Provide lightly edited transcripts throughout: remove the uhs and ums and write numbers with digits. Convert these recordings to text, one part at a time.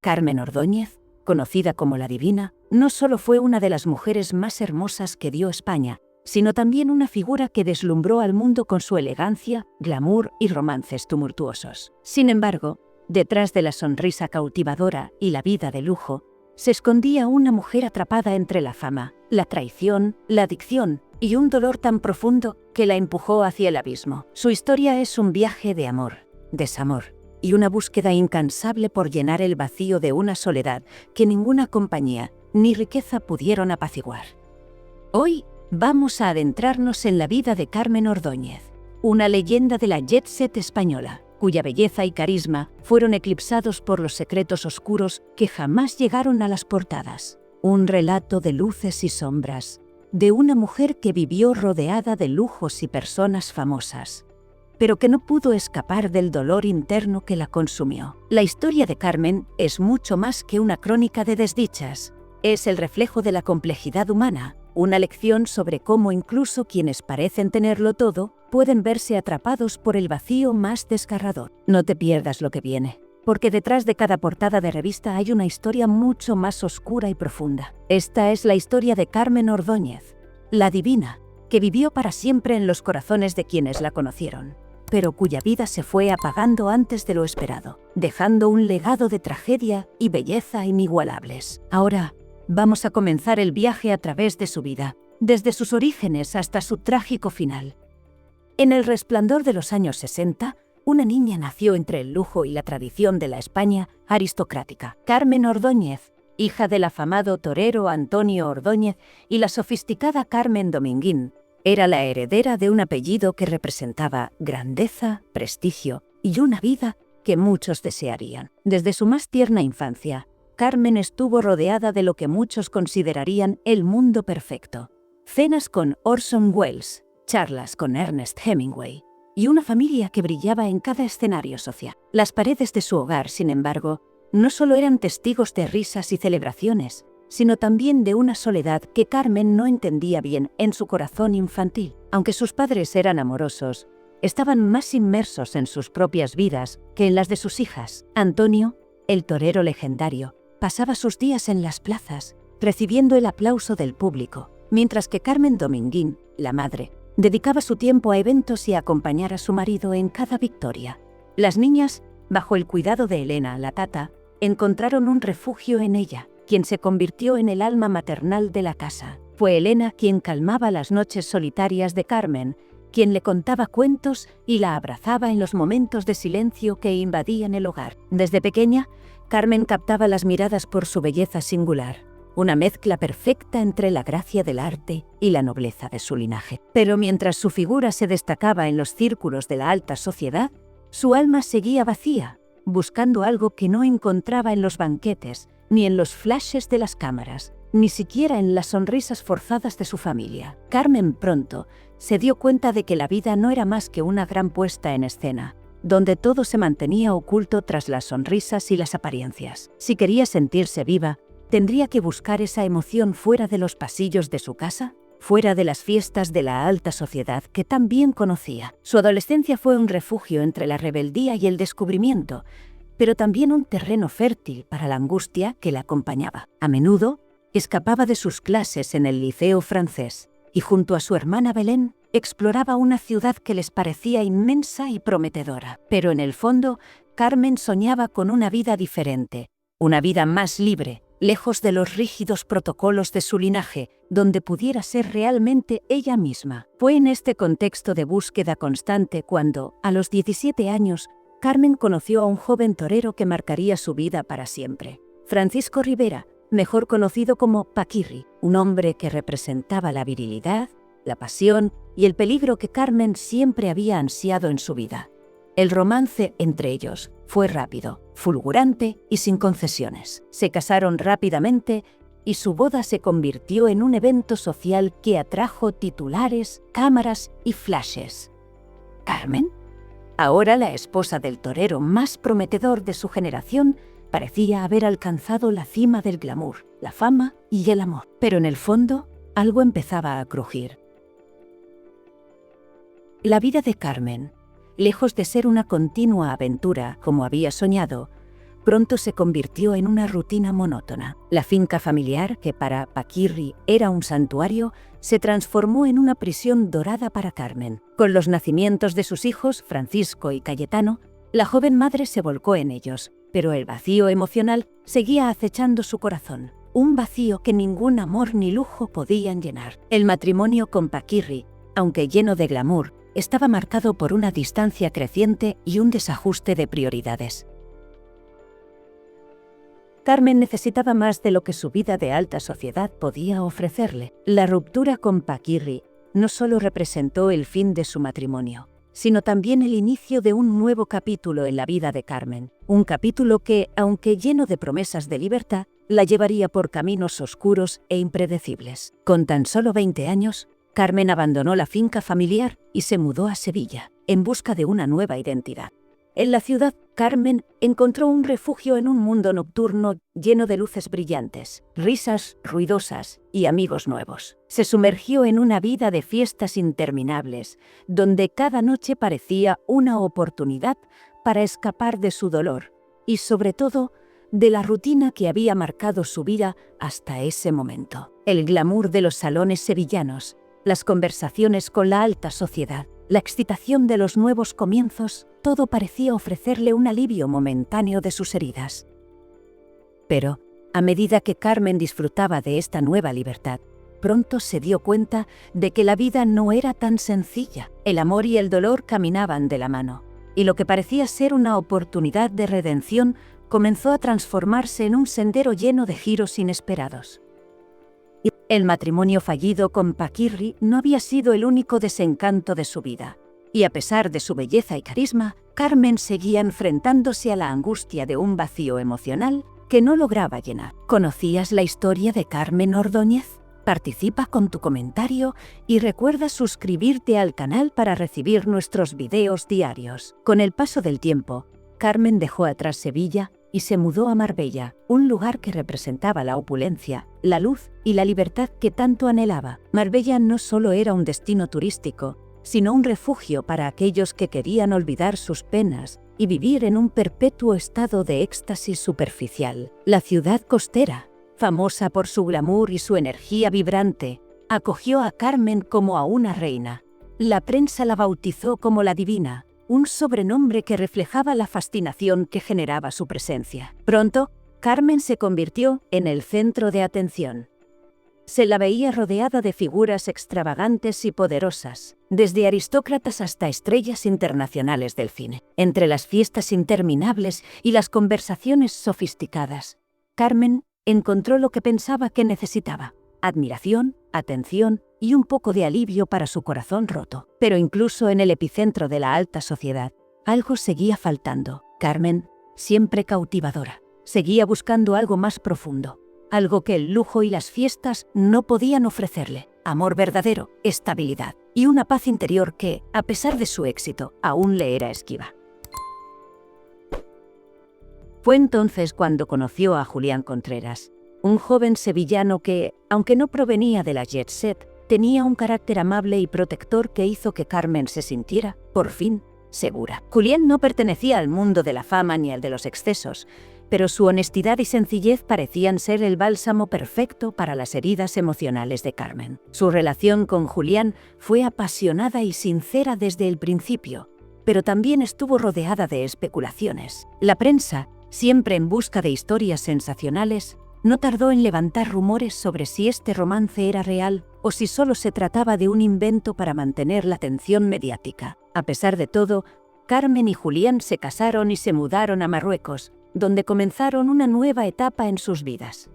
Carmen Ordóñez, conocida como la Divina, no solo fue una de las mujeres más hermosas que dio España, sino también una figura que deslumbró al mundo con su elegancia, glamour y romances tumultuosos. Sin embargo, detrás de la sonrisa cautivadora y la vida de lujo, se escondía una mujer atrapada entre la fama, la traición, la adicción y un dolor tan profundo que la empujó hacia el abismo. Su historia es un viaje de amor, desamor y una búsqueda incansable por llenar el vacío de una soledad que ninguna compañía ni riqueza pudieron apaciguar. Hoy vamos a adentrarnos en la vida de Carmen Ordóñez, una leyenda de la jet set española, cuya belleza y carisma fueron eclipsados por los secretos oscuros que jamás llegaron a las portadas. Un relato de luces y sombras, de una mujer que vivió rodeada de lujos y personas famosas, pero que no pudo escapar del dolor interno que la consumió. La historia de Carmen es mucho más que una crónica de desdichas. Es el reflejo de la complejidad humana, una lección sobre cómo incluso quienes parecen tenerlo todo pueden verse atrapados por el vacío más desgarrador. No te pierdas lo que viene, porque detrás de cada portada de revista hay una historia mucho más oscura y profunda. Esta es la historia de Carmen Ordóñez, la Divina, que vivió para siempre en los corazones de quienes la conocieron, pero cuya vida se fue apagando antes de lo esperado, dejando un legado de tragedia y belleza inigualables. Ahora, vamos a comenzar el viaje a través de su vida, desde sus orígenes hasta su trágico final. En el resplandor de los años 60, una niña nació entre el lujo y la tradición de la España aristocrática. Carmen Ordóñez, hija del afamado torero Antonio Ordóñez y la sofisticada Carmen Dominguín, era la heredera de un apellido que representaba grandeza, prestigio y una vida que muchos desearían. Desde su más tierna infancia, Carmen estuvo rodeada de lo que muchos considerarían el mundo perfecto. Cenas con Orson Welles, charlas con Ernest Hemingway y una familia que brillaba en cada escenario social. Las paredes de su hogar, sin embargo, no solo eran testigos de risas y celebraciones, sino también de una soledad que Carmen no entendía bien en su corazón infantil. Aunque sus padres eran amorosos, estaban más inmersos en sus propias vidas que en las de sus hijas. Antonio, el torero legendario, pasaba sus días en las plazas, recibiendo el aplauso del público, mientras que Carmen Dominguín, la madre, dedicaba su tiempo a eventos y a acompañar a su marido en cada victoria. Las niñas, bajo el cuidado de Elena, la tata, encontraron un refugio en ella, quien se convirtió en el alma maternal de la casa. Fue Elena quien calmaba las noches solitarias de Carmen, quien le contaba cuentos y la abrazaba en los momentos de silencio que invadían el hogar. Desde pequeña, Carmen captaba las miradas por su belleza singular, una mezcla perfecta entre la gracia del arte y la nobleza de su linaje. Pero mientras su figura se destacaba en los círculos de la alta sociedad, su alma seguía vacía, buscando algo que no encontraba en los banquetes, ni en los flashes de las cámaras, ni siquiera en las sonrisas forzadas de su familia. Carmen pronto se dio cuenta de que la vida no era más que una gran puesta en escena, donde todo se mantenía oculto tras las sonrisas y las apariencias. Si quería sentirse viva, tendría que buscar esa emoción fuera de los pasillos de su casa, fuera de las fiestas de la alta sociedad que tan bien conocía. Su adolescencia fue un refugio entre la rebeldía y el descubrimiento, pero también un terreno fértil para la angustia que la acompañaba. A menudo, escapaba de sus clases en el liceo francés y junto a su hermana Belén, exploraba una ciudad que les parecía inmensa y prometedora. Pero en el fondo, Carmen soñaba con una vida diferente, una vida más libre, lejos de los rígidos protocolos de su linaje, donde pudiera ser realmente ella misma. Fue en este contexto de búsqueda constante cuando, a los 17 años, Carmen conoció a un joven torero que marcaría su vida para siempre. Francisco Rivera, mejor conocido como Paquirri, un hombre que representaba la virilidad, la pasión y el peligro que Carmen siempre había ansiado en su vida. El romance entre ellos fue rápido, fulgurante y sin concesiones. Se casaron rápidamente y su boda se convirtió en un evento social que atrajo titulares, cámaras y flashes. ¿Carmen? Ahora la esposa del torero más prometedor de su generación parecía haber alcanzado la cima del glamour, la fama y el amor. Pero en el fondo, algo empezaba a crujir. La vida de Carmen, lejos de ser una continua aventura como había soñado, pronto se convirtió en una rutina monótona. La finca familiar, que para Paquirri era un santuario, se transformó en una prisión dorada para Carmen. Con los nacimientos de sus hijos, Francisco y Cayetano, la joven madre se volcó en ellos, pero el vacío emocional seguía acechando su corazón. Un vacío que ningún amor ni lujo podían llenar. El matrimonio con Paquirri, aunque lleno de glamour, estaba marcado por una distancia creciente y un desajuste de prioridades. Carmen necesitaba más de lo que su vida de alta sociedad podía ofrecerle. La ruptura con Paquirri no solo representó el fin de su matrimonio, sino también el inicio de un nuevo capítulo en la vida de Carmen. Un capítulo que, aunque lleno de promesas de libertad, la llevaría por caminos oscuros e impredecibles. Con tan solo 20 años, Carmen abandonó la finca familiar y se mudó a Sevilla, en busca de una nueva identidad. En la ciudad, Carmen encontró un refugio en un mundo nocturno lleno de luces brillantes, risas ruidosas y amigos nuevos. Se sumergió en una vida de fiestas interminables, donde cada noche parecía una oportunidad para escapar de su dolor y, sobre todo, de la rutina que había marcado su vida hasta ese momento. El glamour de los salones sevillanos, las conversaciones con la alta sociedad, la excitación de los nuevos comienzos, todo parecía ofrecerle un alivio momentáneo de sus heridas. Pero, a medida que Carmen disfrutaba de esta nueva libertad, pronto se dio cuenta de que la vida no era tan sencilla. El amor y el dolor caminaban de la mano, y lo que parecía ser una oportunidad de redención comenzó a transformarse en un sendero lleno de giros inesperados. El matrimonio fallido con Paquirri no había sido el único desencanto de su vida, y a pesar de su belleza y carisma, Carmen seguía enfrentándose a la angustia de un vacío emocional que no lograba llenar. ¿Conocías la historia de Carmen Ordóñez? Participa con tu comentario y recuerda suscribirte al canal para recibir nuestros videos diarios. Con el paso del tiempo, Carmen dejó atrás Sevilla y se mudó a Marbella, un lugar que representaba la opulencia, la luz y la libertad que tanto anhelaba. Marbella no solo era un destino turístico, sino un refugio para aquellos que querían olvidar sus penas y vivir en un perpetuo estado de éxtasis superficial. La ciudad costera, famosa por su glamour y su energía vibrante, acogió a Carmen como a una reina. La prensa la bautizó como la Divina, un sobrenombre que reflejaba la fascinación que generaba su presencia. Pronto, Carmen se convirtió en el centro de atención. Se la veía rodeada de figuras extravagantes y poderosas, desde aristócratas hasta estrellas internacionales del cine. Entre las fiestas interminables y las conversaciones sofisticadas, Carmen encontró lo que pensaba que necesitaba: admiración, atención y un poco de alivio para su corazón roto. Pero incluso en el epicentro de la alta sociedad, algo seguía faltando. Carmen, siempre cautivadora, seguía buscando algo más profundo, algo que el lujo y las fiestas no podían ofrecerle: amor verdadero, estabilidad y una paz interior que, a pesar de su éxito, aún le era esquiva. Fue entonces cuando conoció a Julián Contreras, un joven sevillano que, aunque no provenía de la jet set, tenía un carácter amable y protector que hizo que Carmen se sintiera, por fin, segura. Julián no pertenecía al mundo de la fama ni al de los excesos, pero su honestidad y sencillez parecían ser el bálsamo perfecto para las heridas emocionales de Carmen. Su relación con Julián fue apasionada y sincera desde el principio, pero también estuvo rodeada de especulaciones. La prensa, siempre en busca de historias sensacionales, no tardó en levantar rumores sobre si este romance era real o si solo se trataba de un invento para mantener la atención mediática. A pesar de todo, Carmen y Julián se casaron y se mudaron a Marruecos, donde comenzaron una nueva etapa en sus vidas.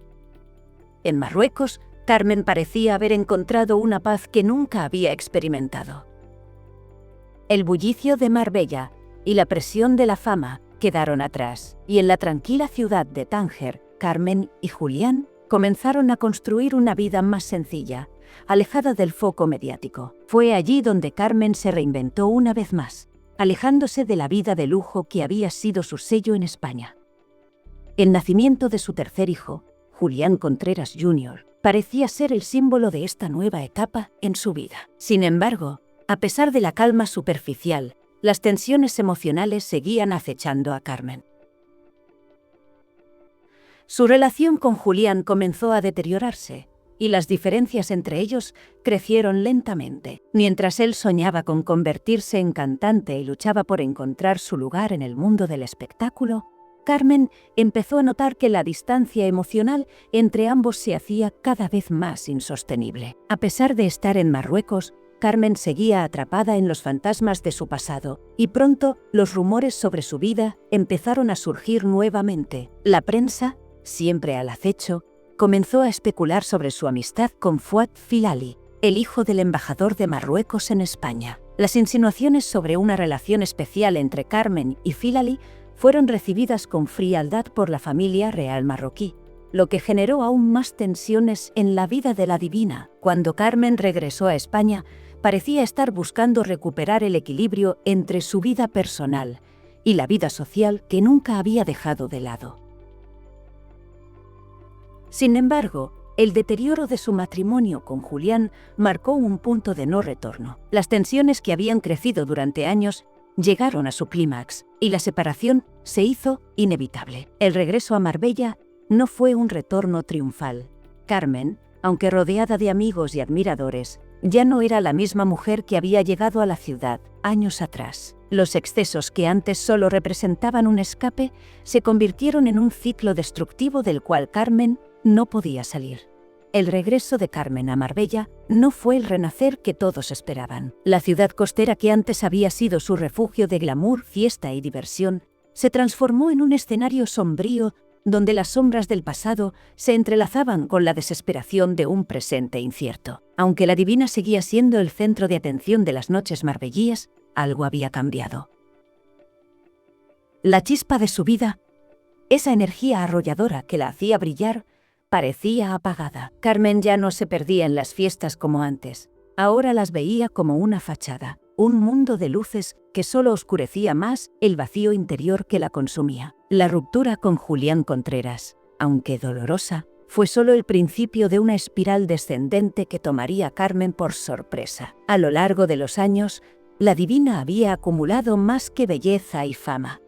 En Marruecos, Carmen parecía haber encontrado una paz que nunca había experimentado. El bullicio de Marbella y la presión de la fama quedaron atrás, y en la tranquila ciudad de Tánger, Carmen y Julián comenzaron a construir una vida más sencilla, alejada del foco mediático. Fue allí donde Carmen se reinventó una vez más, alejándose de la vida de lujo que había sido su sello en España. El nacimiento de su tercer hijo, Julián Contreras Jr., parecía ser el símbolo de esta nueva etapa en su vida. Sin embargo, a pesar de la calma superficial, las tensiones emocionales seguían acechando a Carmen. Su relación con Julián comenzó a deteriorarse, y las diferencias entre ellos crecieron lentamente. Mientras él soñaba con convertirse en cantante y luchaba por encontrar su lugar en el mundo del espectáculo, Carmen empezó a notar que la distancia emocional entre ambos se hacía cada vez más insostenible. A pesar de estar en Marruecos, Carmen seguía atrapada en los fantasmas de su pasado, y pronto los rumores sobre su vida empezaron a surgir nuevamente. La prensa, siempre al acecho, comenzó a especular sobre su amistad con Fouad Filali, el hijo del embajador de Marruecos en España. Las insinuaciones sobre una relación especial entre Carmen y Filali fueron recibidas con frialdad por la familia real marroquí, lo que generó aún más tensiones en la vida de la divina. Cuando Carmen regresó a España, parecía estar buscando recuperar el equilibrio entre su vida personal y la vida social que nunca había dejado de lado. Sin embargo, el deterioro de su matrimonio con Julián marcó un punto de no retorno. Las tensiones que habían crecido durante años llegaron a su clímax, y la separación se hizo inevitable. El regreso a Marbella no fue un retorno triunfal. Carmen, aunque rodeada de amigos y admiradores, ya no era la misma mujer que había llegado a la ciudad años atrás. Los excesos que antes solo representaban un escape se convirtieron en un ciclo destructivo del cual Carmen no podía salir. El regreso de Carmen a Marbella no fue el renacer que todos esperaban. La ciudad costera que antes había sido su refugio de glamour, fiesta y diversión, se transformó en un escenario sombrío donde las sombras del pasado se entrelazaban con la desesperación de un presente incierto. Aunque la divina seguía siendo el centro de atención de las noches marbellíes, algo había cambiado. La chispa de su vida, esa energía arrolladora que la hacía brillar, parecía apagada. Carmen ya no se perdía en las fiestas como antes. Ahora las veía como una fachada, un mundo de luces que solo oscurecía más el vacío interior que la consumía. La ruptura con Julián Contreras, aunque dolorosa, fue solo el principio de una espiral descendente que tomaría a Carmen por sorpresa. A lo largo de los años, la divina había acumulado más que belleza y fama.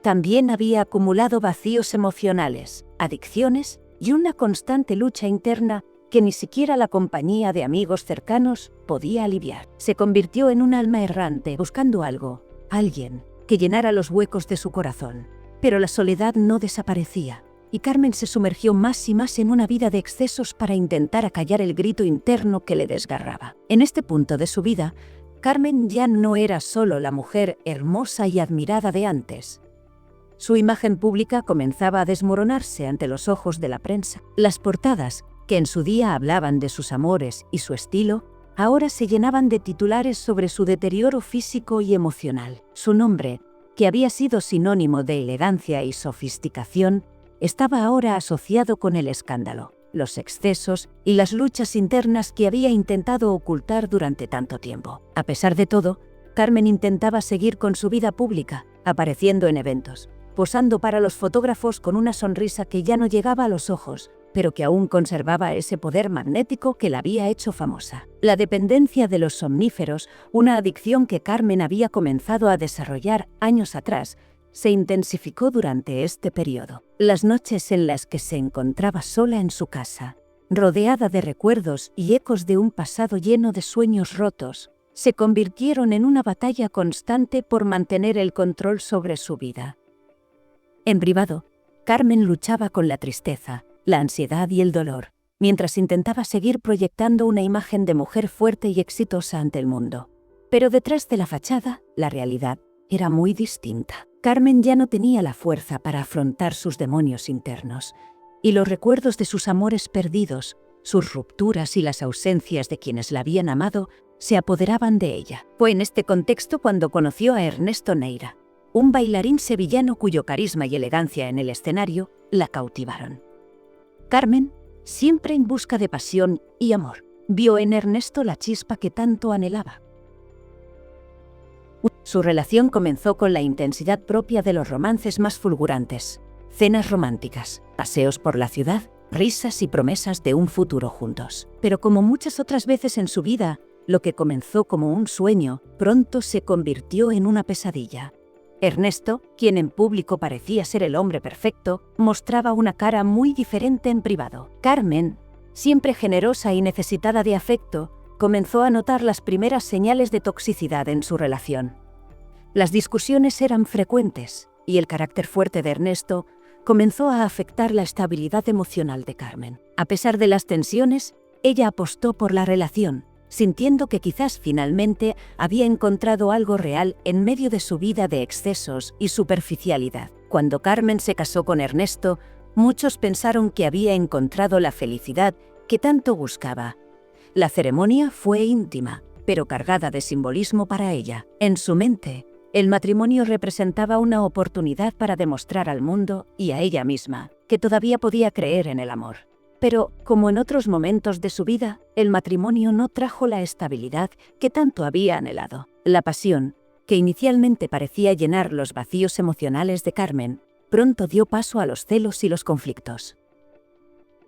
También había acumulado vacíos emocionales, adicciones y una constante lucha interna que ni siquiera la compañía de amigos cercanos podía aliviar. Se convirtió en un alma errante buscando algo, alguien, que llenara los huecos de su corazón. Pero la soledad no desaparecía, y Carmen se sumergió más y más en una vida de excesos para intentar acallar el grito interno que le desgarraba. En este punto de su vida, Carmen ya no era solo la mujer hermosa y admirada de antes. Su imagen pública comenzaba a desmoronarse ante los ojos de la prensa. Las portadas, que en su día hablaban de sus amores y su estilo, ahora se llenaban de titulares sobre su deterioro físico y emocional. Su nombre, que había sido sinónimo de elegancia y sofisticación, estaba ahora asociado con el escándalo, los excesos y las luchas internas que había intentado ocultar durante tanto tiempo. A pesar de todo, Carmen intentaba seguir con su vida pública, apareciendo en eventos, posando para los fotógrafos con una sonrisa que ya no llegaba a los ojos, pero que aún conservaba ese poder magnético que la había hecho famosa. La dependencia de los somníferos, una adicción que Carmen había comenzado a desarrollar años atrás, se intensificó durante este periodo. Las noches en las que se encontraba sola en su casa, rodeada de recuerdos y ecos de un pasado lleno de sueños rotos, se convirtieron en una batalla constante por mantener el control sobre su vida. En privado, Carmen luchaba con la tristeza, la ansiedad y el dolor, mientras intentaba seguir proyectando una imagen de mujer fuerte y exitosa ante el mundo. Pero detrás de la fachada, la realidad era muy distinta. Carmen ya no tenía la fuerza para afrontar sus demonios internos, y los recuerdos de sus amores perdidos, sus rupturas y las ausencias de quienes la habían amado, se apoderaban de ella. Fue en este contexto cuando conoció a Ernesto Neira, un bailarín sevillano cuyo carisma y elegancia en el escenario la cautivaron. Carmen, siempre en busca de pasión y amor, vio en Ernesto la chispa que tanto anhelaba. Su relación comenzó con la intensidad propia de los romances más fulgurantes, cenas románticas, paseos por la ciudad, risas y promesas de un futuro juntos. Pero como muchas otras veces en su vida, lo que comenzó como un sueño, pronto se convirtió en una pesadilla. Ernesto, quien en público parecía ser el hombre perfecto, mostraba una cara muy diferente en privado. Carmen, siempre generosa y necesitada de afecto, comenzó a notar las primeras señales de toxicidad en su relación. Las discusiones eran frecuentes y el carácter fuerte de Ernesto comenzó a afectar la estabilidad emocional de Carmen. A pesar de las tensiones, ella apostó por la relación, sintiendo que quizás finalmente había encontrado algo real en medio de su vida de excesos y superficialidad. Cuando Carmen se casó con Ernesto, muchos pensaron que había encontrado la felicidad que tanto buscaba. La ceremonia fue íntima, pero cargada de simbolismo para ella. En su mente, el matrimonio representaba una oportunidad para demostrar al mundo y a ella misma que todavía podía creer en el amor. Pero, como en otros momentos de su vida, el matrimonio no trajo la estabilidad que tanto había anhelado. La pasión, que inicialmente parecía llenar los vacíos emocionales de Carmen, pronto dio paso a los celos y los conflictos.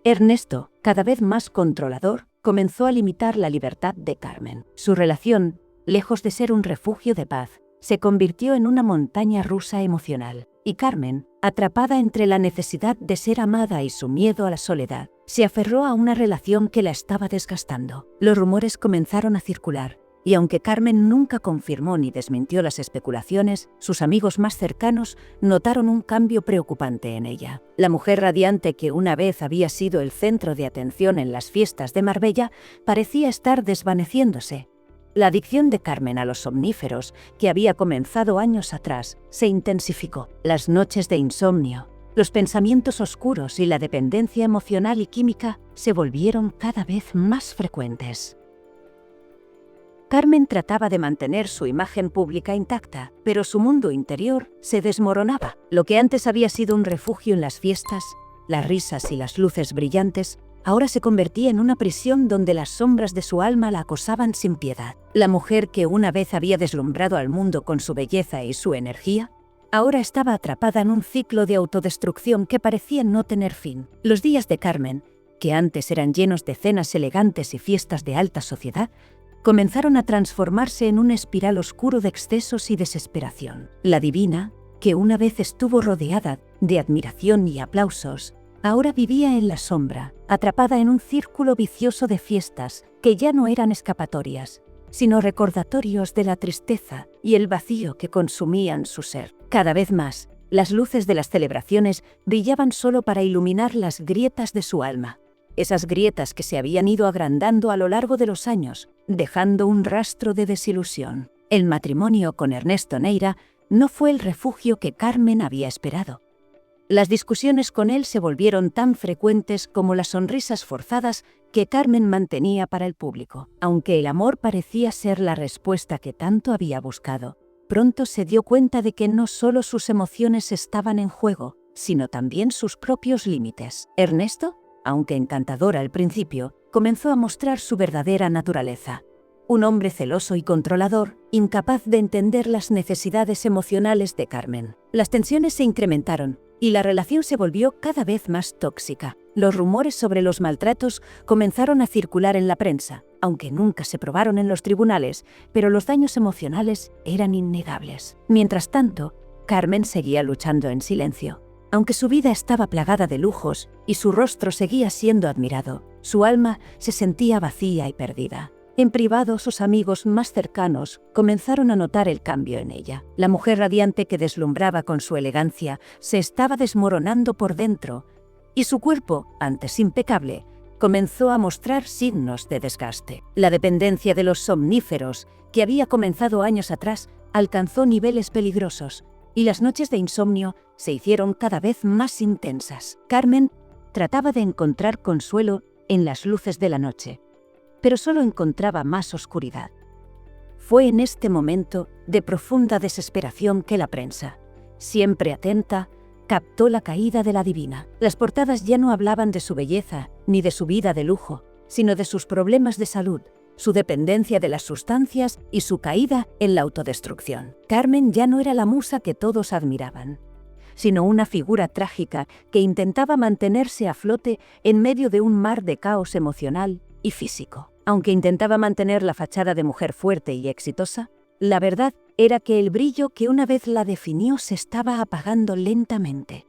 Ernesto, cada vez más controlador, comenzó a limitar la libertad de Carmen. Su relación, lejos de ser un refugio de paz, se convirtió en una montaña rusa emocional, y Carmen, atrapada entre la necesidad de ser amada y su miedo a la soledad, se aferró a una relación que la estaba desgastando. Los rumores comenzaron a circular, y aunque Carmen nunca confirmó ni desmintió las especulaciones, sus amigos más cercanos notaron un cambio preocupante en ella. La mujer radiante que una vez había sido el centro de atención en las fiestas de Marbella parecía estar desvaneciéndose. La adicción de Carmen a los somníferos, que había comenzado años atrás, se intensificó. Las noches de insomnio, los pensamientos oscuros y la dependencia emocional y química se volvieron cada vez más frecuentes. Carmen trataba de mantener su imagen pública intacta, pero su mundo interior se desmoronaba. Lo que antes había sido un refugio en las fiestas, las risas y las luces brillantes, ahora se convertía en una prisión donde las sombras de su alma la acosaban sin piedad. La mujer que una vez había deslumbrado al mundo con su belleza y su energía, ahora estaba atrapada en un ciclo de autodestrucción que parecía no tener fin. Los días de Carmen, que antes eran llenos de cenas elegantes y fiestas de alta sociedad, comenzaron a transformarse en un espiral oscuro de excesos y desesperación. La divina, que una vez estuvo rodeada de admiración y aplausos, ahora vivía en la sombra, atrapada en un círculo vicioso de fiestas que ya no eran escapatorias, sino recordatorios de la tristeza y el vacío que consumían su ser. Cada vez más, las luces de las celebraciones brillaban solo para iluminar las grietas de su alma. Esas grietas que se habían ido agrandando a lo largo de los años, dejando un rastro de desilusión. El matrimonio con Ernesto Neira no fue el refugio que Carmen había esperado. Las discusiones con él se volvieron tan frecuentes como las sonrisas forzadas que Carmen mantenía para el público. Aunque el amor parecía ser la respuesta que tanto había buscado, pronto se dio cuenta de que no solo sus emociones estaban en juego, sino también sus propios límites. Ernesto, aunque encantador al principio, comenzó a mostrar su verdadera naturaleza. Un hombre celoso y controlador, incapaz de entender las necesidades emocionales de Carmen. Las tensiones se incrementaron y la relación se volvió cada vez más tóxica. Los rumores sobre los maltratos comenzaron a circular en la prensa, aunque nunca se probaron en los tribunales, pero los daños emocionales eran innegables. Mientras tanto, Carmen seguía luchando en silencio. Aunque su vida estaba plagada de lujos y su rostro seguía siendo admirado, su alma se sentía vacía y perdida. En privado, sus amigos más cercanos comenzaron a notar el cambio en ella. La mujer radiante que deslumbraba con su elegancia se estaba desmoronando por dentro, y su cuerpo, antes impecable, comenzó a mostrar signos de desgaste. La dependencia de los somníferos, que había comenzado años atrás, alcanzó niveles peligrosos, y las noches de insomnio se hicieron cada vez más intensas. Carmen trataba de encontrar consuelo en las luces de la noche, pero solo encontraba más oscuridad. Fue en este momento de profunda desesperación que la prensa, siempre atenta, captó la caída de la divina. Las portadas ya no hablaban de su belleza ni de su vida de lujo, sino de sus problemas de salud, su dependencia de las sustancias y su caída en la autodestrucción. Carmen ya no era la musa que todos admiraban, sino una figura trágica que intentaba mantenerse a flote en medio de un mar de caos emocional y físico. Aunque intentaba mantener la fachada de mujer fuerte y exitosa, La verdad era que el brillo que una vez la definió se estaba apagando lentamente.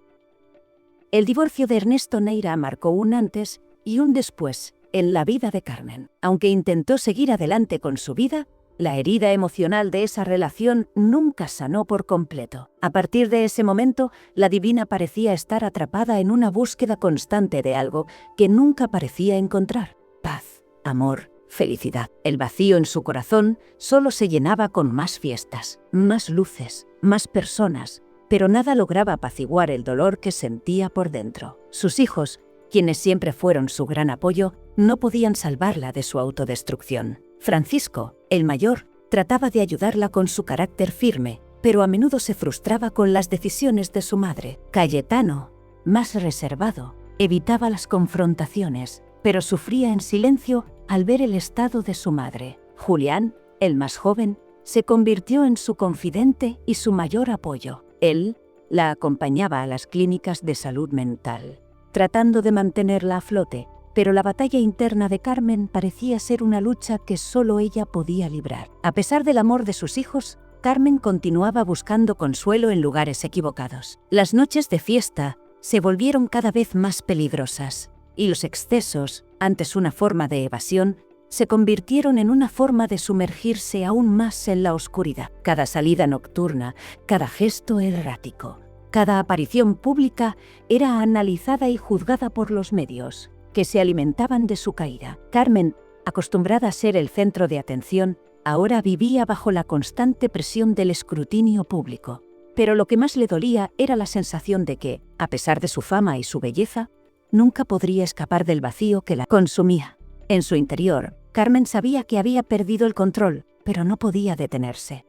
El divorcio de Ernesto Neira marcó un antes y un después en la vida de Carmen. Aunque intentó seguir adelante con su vida, la herida emocional de esa relación nunca sanó por completo. A partir de ese momento, la divina parecía estar atrapada en una búsqueda constante de algo que nunca parecía encontrar: paz, amor, felicidad. El vacío en su corazón solo se llenaba con más fiestas, más luces, más personas, pero nada lograba apaciguar el dolor que sentía por dentro. Sus hijos, quienes siempre fueron su gran apoyo, no podían salvarla de su autodestrucción. Francisco, el mayor, trataba de ayudarla con su carácter firme, pero a menudo se frustraba con las decisiones de su madre. Cayetano, más reservado, evitaba las confrontaciones, pero sufría en silencio al ver el estado de su madre. Julián, el más joven, se convirtió en su confidente y su mayor apoyo. Él la acompañaba a las clínicas de salud mental, tratando de mantenerla a flote, pero la batalla interna de Carmen parecía ser una lucha que solo ella podía librar. A pesar del amor de sus hijos, Carmen continuaba buscando consuelo en lugares equivocados. Las noches de fiesta se volvieron cada vez más peligrosas, y los excesos, antes una forma de evasión, se convirtieron en una forma de sumergirse aún más en la oscuridad. Cada salida nocturna, cada gesto errático, cada aparición pública era analizada y juzgada por los medios, que se alimentaban de su caída. Carmen, acostumbrada a ser el centro de atención, ahora vivía bajo la constante presión del escrutinio público. Pero lo que más le dolía era la sensación de que, a pesar de su fama y su belleza, nunca podría escapar del vacío que la consumía. En su interior, Carmen sabía que había perdido el control, pero no podía detenerse.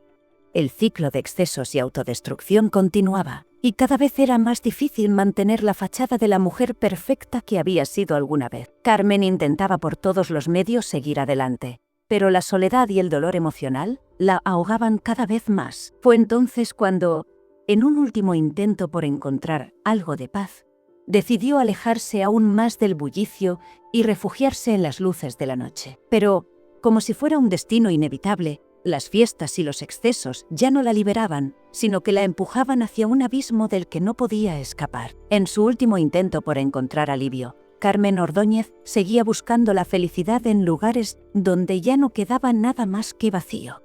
El ciclo de excesos y autodestrucción continuaba, y cada vez era más difícil mantener la fachada de la mujer perfecta que había sido alguna vez. Carmen intentaba por todos los medios seguir adelante, pero la soledad y el dolor emocional la ahogaban cada vez más. Fue entonces cuando, en un último intento por encontrar algo de paz, decidió alejarse aún más del bullicio y refugiarse en las luces de la noche. Pero, como si fuera un destino inevitable, las fiestas y los excesos ya no la liberaban, sino que la empujaban hacia un abismo del que no podía escapar. En su último intento por encontrar alivio, Carmen Ordóñez seguía buscando la felicidad en lugares donde ya no quedaba nada más que vacío.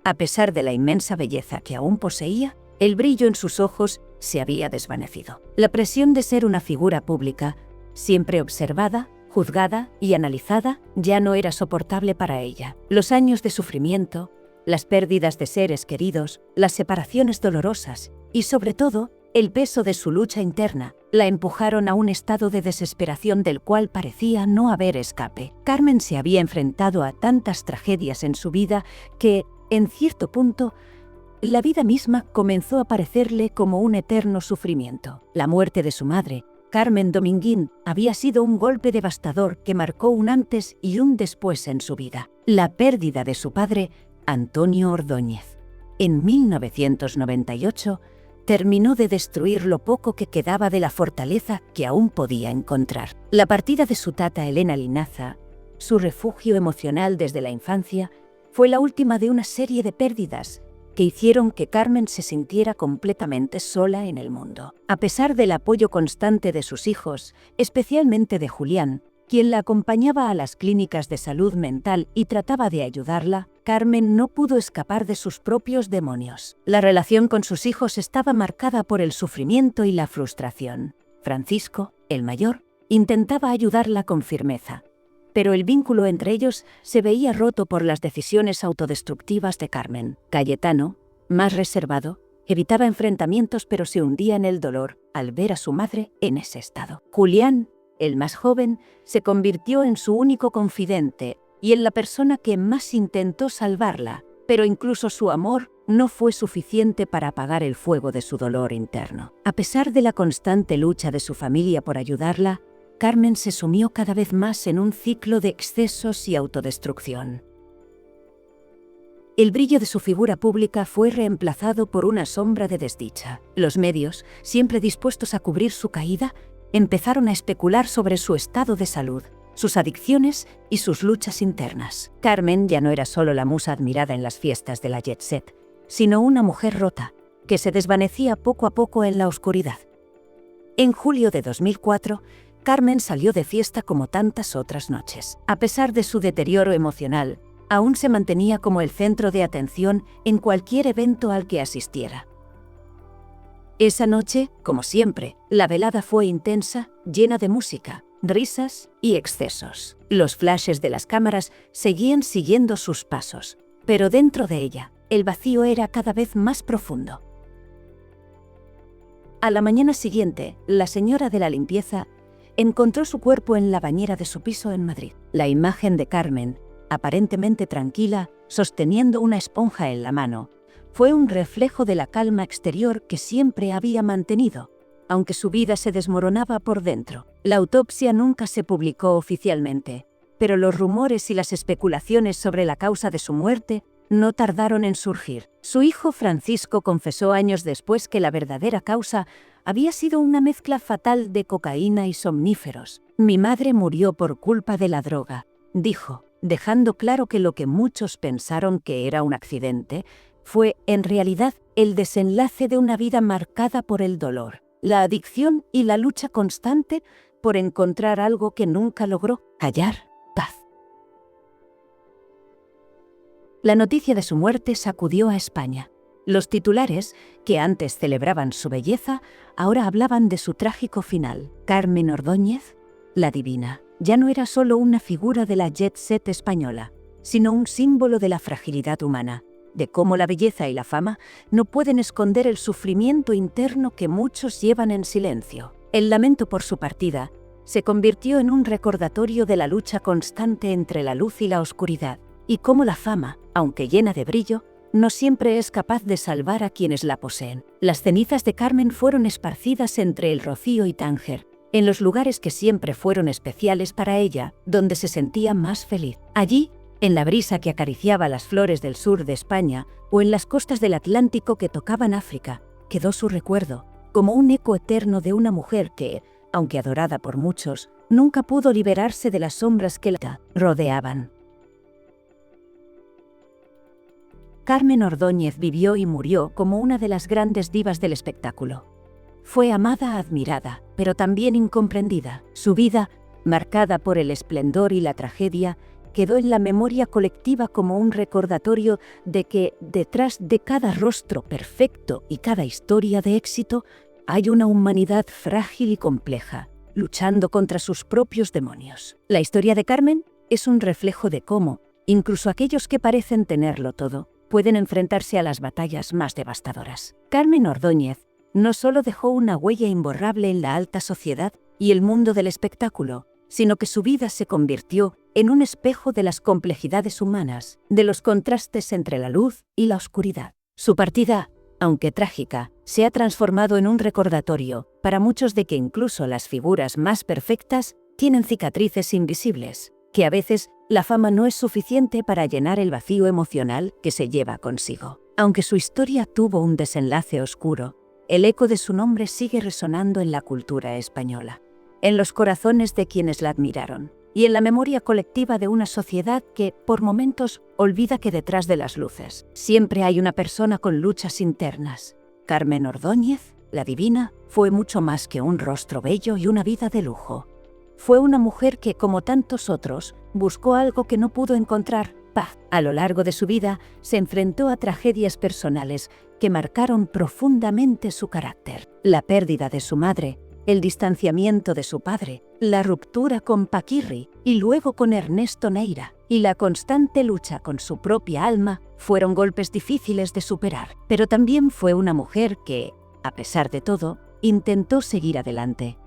A pesar de la inmensa belleza que aún poseía, el brillo en sus ojos se había desvanecido. La presión de ser una figura pública, siempre observada, juzgada y analizada, ya no era soportable para ella. Los años de sufrimiento, las pérdidas de seres queridos, las separaciones dolorosas y, sobre todo, el peso de su lucha interna, la empujaron a un estado de desesperación del cual parecía no haber escape. Carmen se había enfrentado a tantas tragedias en su vida que, en cierto punto, la vida misma comenzó a parecerle como un eterno sufrimiento. La muerte de su madre, Carmen Dominguín, había sido un golpe devastador que marcó un antes y un después en su vida. La pérdida de su padre, Antonio Ordóñez, en 1998, terminó de destruir lo poco que quedaba de la fortaleza que aún podía encontrar. La partida de su tata Elena Linaza, su refugio emocional desde la infancia, fue la última de una serie de pérdidas que hicieron que Carmen se sintiera completamente sola en el mundo. A pesar del apoyo constante de sus hijos, especialmente de Julián, quien la acompañaba a las clínicas de salud mental y trataba de ayudarla, Carmen no pudo escapar de sus propios demonios. La relación con sus hijos estaba marcada por el sufrimiento y la frustración. Francisco, el mayor, intentaba ayudarla con firmeza, pero el vínculo entre ellos se veía roto por las decisiones autodestructivas de Carmen. Cayetano, más reservado, evitaba enfrentamientos pero se hundía en el dolor al ver a su madre en ese estado. Julián, el más joven, se convirtió en su único confidente y en la persona que más intentó salvarla, pero incluso su amor no fue suficiente para apagar el fuego de su dolor interno. A pesar de la constante lucha de su familia por ayudarla, Carmen se sumió cada vez más en un ciclo de excesos y autodestrucción. El brillo de su figura pública fue reemplazado por una sombra de desdicha. Los medios, siempre dispuestos a cubrir su caída, empezaron a especular sobre su estado de salud, sus adicciones y sus luchas internas. Carmen ya no era solo la musa admirada en las fiestas de la jet set, sino una mujer rota, que se desvanecía poco a poco en la oscuridad. En julio de 2004, Carmen salió de fiesta como tantas otras noches. A pesar de su deterioro emocional, aún se mantenía como el centro de atención en cualquier evento al que asistiera. Esa noche, como siempre, la velada fue intensa, llena de música, risas y excesos. Los flashes de las cámaras seguían siguiendo sus pasos, pero dentro de ella, el vacío era cada vez más profundo. A la mañana siguiente, la señora de la limpieza encontró su cuerpo en la bañera de su piso en Madrid. La imagen de Carmen, aparentemente tranquila, sosteniendo una esponja en la mano, fue un reflejo de la calma exterior que siempre había mantenido, aunque su vida se desmoronaba por dentro. La autopsia nunca se publicó oficialmente, pero los rumores y las especulaciones sobre la causa de su muerte no tardaron en surgir. Su hijo Francisco confesó años después que la verdadera causa había sido una mezcla fatal de cocaína y somníferos. «Mi madre murió por culpa de la droga», dijo, dejando claro que lo que muchos pensaron que era un accidente fue, en realidad, el desenlace de una vida marcada por el dolor, la adicción y la lucha constante por encontrar algo que nunca logró: hallar paz. La noticia de su muerte sacudió a España. Los titulares, que antes celebraban su belleza, ahora hablaban de su trágico final. Carmen Ordóñez, la divina, ya no era solo una figura de la jet set española, sino un símbolo de la fragilidad humana, de cómo la belleza y la fama no pueden esconder el sufrimiento interno que muchos llevan en silencio. El lamento por su partida se convirtió en un recordatorio de la lucha constante entre la luz y la oscuridad, y cómo la fama, aunque llena de brillo, no siempre es capaz de salvar a quienes la poseen. Las cenizas de Carmen fueron esparcidas entre el Rocío y Tánger, en los lugares que siempre fueron especiales para ella, donde se sentía más feliz. Allí, en la brisa que acariciaba las flores del sur de España o en las costas del Atlántico que tocaban África, quedó su recuerdo, como un eco eterno de una mujer que, aunque adorada por muchos, nunca pudo liberarse de las sombras que la rodeaban. Carmen Ordóñez vivió y murió como una de las grandes divas del espectáculo. Fue amada, admirada, pero también incomprendida. Su vida, marcada por el esplendor y la tragedia, quedó en la memoria colectiva como un recordatorio de que detrás de cada rostro perfecto y cada historia de éxito hay una humanidad frágil y compleja, luchando contra sus propios demonios. La historia de Carmen es un reflejo de cómo, incluso aquellos que parecen tenerlo todo, pueden enfrentarse a las batallas más devastadoras. Carmen Ordóñez no solo dejó una huella imborrable en la alta sociedad y el mundo del espectáculo, sino que su vida se convirtió en un espejo de las complejidades humanas, de los contrastes entre la luz y la oscuridad. Su partida, aunque trágica, se ha transformado en un recordatorio para muchos de que incluso las figuras más perfectas tienen cicatrices invisibles, que a veces la fama no es suficiente para llenar el vacío emocional que se lleva consigo. Aunque su historia tuvo un desenlace oscuro, el eco de su nombre sigue resonando en la cultura española, en los corazones de quienes la admiraron y en la memoria colectiva de una sociedad que, por momentos, olvida que detrás de las luces siempre hay una persona con luchas internas. Carmen Ordóñez, la divina, fue mucho más que un rostro bello y una vida de lujo. Fue una mujer que, como tantos otros, buscó algo que no pudo encontrar: paz. A lo largo de su vida, se enfrentó a tragedias personales que marcaron profundamente su carácter. La pérdida de su madre, el distanciamiento de su padre, la ruptura con Paquirri y luego con Ernesto Neira, y la constante lucha con su propia alma fueron golpes difíciles de superar. Pero también fue una mujer que, a pesar de todo, intentó seguir adelante.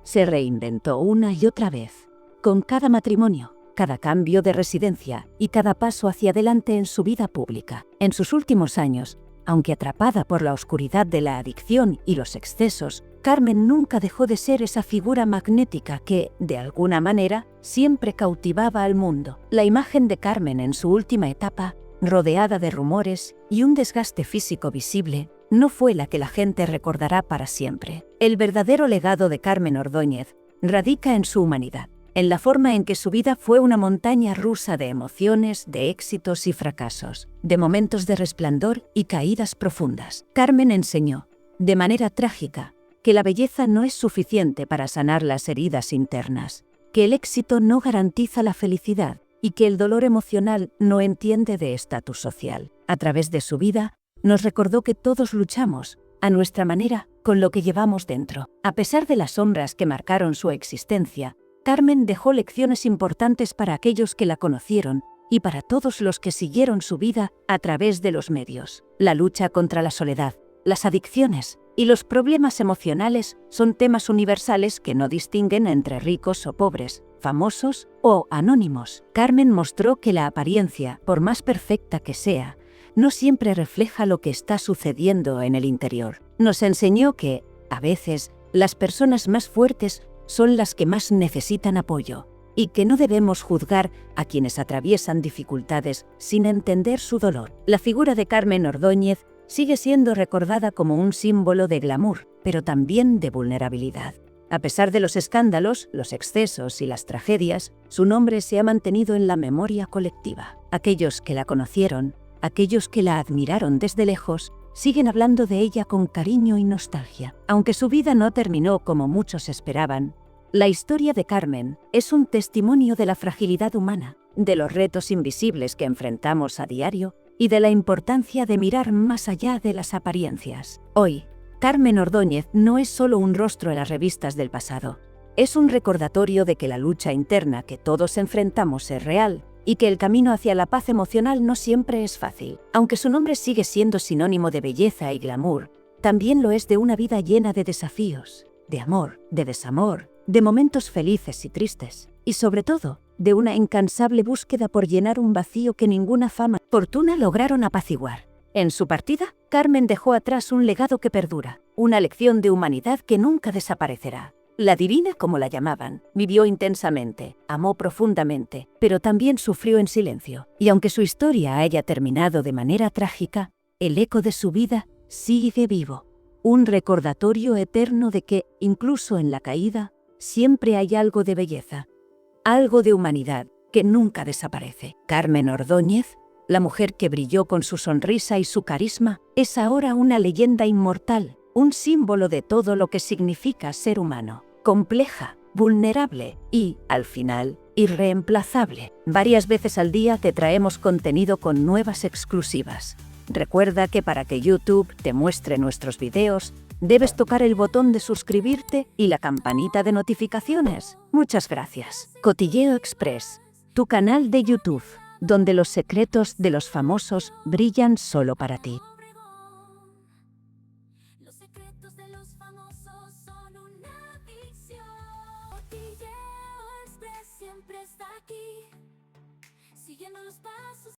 Se reinventó una y otra vez, con cada matrimonio, cada cambio de residencia y cada paso hacia adelante en su vida pública. En sus últimos años, aunque atrapada por la oscuridad de la adicción y los excesos, Carmen nunca dejó de ser esa figura magnética que, de alguna manera, siempre cautivaba al mundo. La imagen de Carmen en su última etapa, rodeada de rumores y un desgaste físico visible, no fue la que la gente recordará para siempre. El verdadero legado de Carmen Ordóñez radica en su humanidad, en la forma en que su vida fue una montaña rusa de emociones, de éxitos y fracasos, de momentos de resplandor y caídas profundas. Carmen enseñó, de manera trágica, que la belleza no es suficiente para sanar las heridas internas, que el éxito no garantiza la felicidad y que el dolor emocional no entiende de estatus social. A través de su vida, nos recordó que todos luchamos, a nuestra manera, con lo que llevamos dentro. A pesar de las sombras que marcaron su existencia, Carmen dejó lecciones importantes para aquellos que la conocieron y para todos los que siguieron su vida a través de los medios. La lucha contra la soledad, las adicciones y los problemas emocionales son temas universales que no distinguen entre ricos o pobres, famosos o anónimos. Carmen mostró que la apariencia, por más perfecta que sea, no siempre refleja lo que está sucediendo en el interior. Nos enseñó que, a veces, las personas más fuertes son las que más necesitan apoyo, y que no debemos juzgar a quienes atraviesan dificultades sin entender su dolor. La figura de Carmen Ordóñez sigue siendo recordada como un símbolo de glamour, pero también de vulnerabilidad. A pesar de los escándalos, los excesos y las tragedias, su nombre se ha mantenido en la memoria colectiva. Aquellos que la conocieron, aquellos que la admiraron desde lejos, siguen hablando de ella con cariño y nostalgia. Aunque su vida no terminó como muchos esperaban, la historia de Carmen es un testimonio de la fragilidad humana, de los retos invisibles que enfrentamos a diario y de la importancia de mirar más allá de las apariencias. Hoy, Carmen Ordóñez no es solo un rostro en las revistas del pasado, es un recordatorio de que la lucha interna que todos enfrentamos es real y que el camino hacia la paz emocional no siempre es fácil. Aunque su nombre sigue siendo sinónimo de belleza y glamour, también lo es de una vida llena de desafíos, de amor, de desamor, de momentos felices y tristes, y sobre todo, de una incansable búsqueda por llenar un vacío que ninguna fama o fortuna lograron apaciguar. En su partida, Carmen dejó atrás un legado que perdura, una lección de humanidad que nunca desaparecerá. La divina, como la llamaban, vivió intensamente, amó profundamente, pero también sufrió en silencio. Y aunque su historia haya terminado de manera trágica, el eco de su vida sigue vivo. Un recordatorio eterno de que, incluso en la caída, siempre hay algo de belleza, algo de humanidad que nunca desaparece. Carmen Ordóñez, la mujer que brilló con su sonrisa y su carisma, es ahora una leyenda inmortal, un símbolo de todo lo que significa ser humano, compleja, vulnerable y, al final, irreemplazable. Varias veces al día te traemos contenido con nuevas exclusivas. Recuerda que para que YouTube te muestre nuestros videos, debes tocar el botón de suscribirte y la campanita de notificaciones. Muchas gracias. Cotilleo Express, tu canal de YouTube, donde los secretos de los famosos brillan solo para ti. Los secretos de los famosos son una ficción. Cotilleo Express siempre está aquí, siguiendo los pasos.